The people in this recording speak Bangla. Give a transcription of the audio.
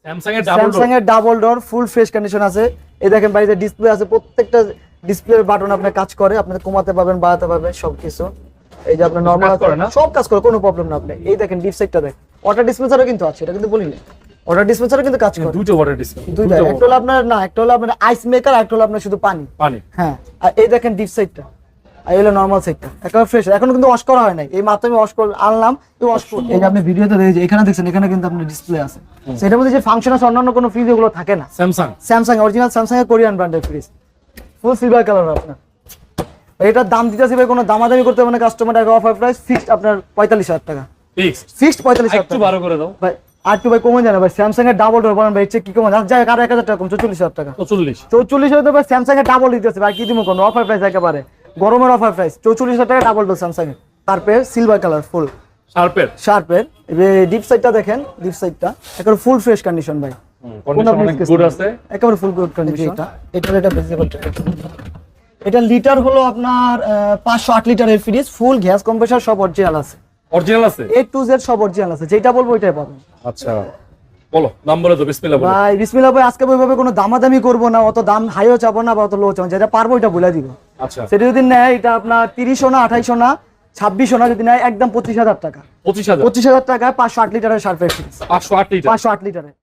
স্যামসাং এর double door full fresh condition আছে। এই দেখেন বাড়িতে ডিসপ্লে আছে, প্রত্যেকটা ডিসপ্লের বাটন আপনার কাজ করে, আপনি কমাতে পারবেন বাড়াতে পারবেন সবকিছু। এই যে আপনার নরমাল সব কাজ করে, কোনো প্রবলেম না। আপনি এই দেখেন ডিপ সাইডটা দেখেন, ওয়াটার ডিসপেন্সারও কিন্তু আছে, এটা কিন্তু বলিনি, ওয়াটার ডিসপেন্সারও কিন্তু কাজ করে। দুটো ওয়াটার ডিসপেন্সার, দুইটা, একটা হলো আপনার না, একটা হলো আপনার আইস মেকার, একটা হলো আপনার শুধু পানি। হ্যাঁ, আর এই দেখেন ডিপ সাইডটা, আর এই হলো নরমাল সাইডটা, একেবারে ফ্রেশ, এখনো কিন্তু ওয়াশ করা হয় নাই, এই মাত্র আমি ওয়াশ করে আনলাম, এই ওয়াশ করে। এই যে আপনি ভিডিওতে দেখেন এখানে দেখছেন, এখানে কিন্তু আপনার ডিসপ্লে আছে, সেটার মধ্যে যে ফাংশন আছে অন্যান্য কোনো ফ্রিজ এগুলো থাকে না। স্যামসাং অরিজিনাল স্যামসাং এর কোরিয়ান ব্র্যান্ডের ফ্রিজ, ফুল সিলভার কালার আপনার। এটার দাম দিতেছি ভাই, কোনো দামাদামি করতে হবে না, কাস্টমার অফার প্রাইস ফিক্সড আপনার 45,000 টাকা, ফিক্সড 45,000 টাকা। একটু ভালো করে দাও ভাই, আর একটু ভাই কমে জানা ভাই, স্যামসাং এর ডাবল ডোর বলেন ভাই, এর চেয়ে কি কমে যায়? আর 1,000 টাকা কম, 44,000 টাকা। 44,000 টাকা স্যামসাং এর ডাবল দিতেছে ভাই, কি দিব কোনো অফার প্রাইস, একেবারে গরমের অফার প্রাইস, 44,000 টাকা ডাবল ডোর স্যামসাং এর। তারপরে সিলভার কালার ফুল শার্পের ডিপ সাইডটা দেখেন, ডিপ সাইডটা একেবারে ফুল ফ্রেশ কন্ডিশন ভাই, গুড আছে, একেবারে ফুল গুড কন্ডিশন। এটা ভিজিবল, এটা লিটার হলো আপনার 508 লিটারের ফ্রিজ, ফুল গ্যাস কম্প্রেসার সব অরিজিনাল আছে, A to Z সব অরিজিনাল আছে, যেটা বলবো ওইটাই পাবেন। আচ্ছা বলো, নাম বলে দাও। বিসমিল্লাহ বলো ভাই, বিসমিল্লাহ ভাই, আজকে ওইভাবে কোনো দামাদামি করব না, অত দাম হাইও চাবো না বা অত লো চাবো না, যেটা পারবো এটা বলে দিব। আচ্ছা, সেটা যদি নেয়, এটা আপনার 30 না 28 না 26 না যদি নেয়, একদম 25,000 টাকা, 25,000 টাকায় 508 লিটারের শার্পের ফ্রিজ, 508 লিটারের।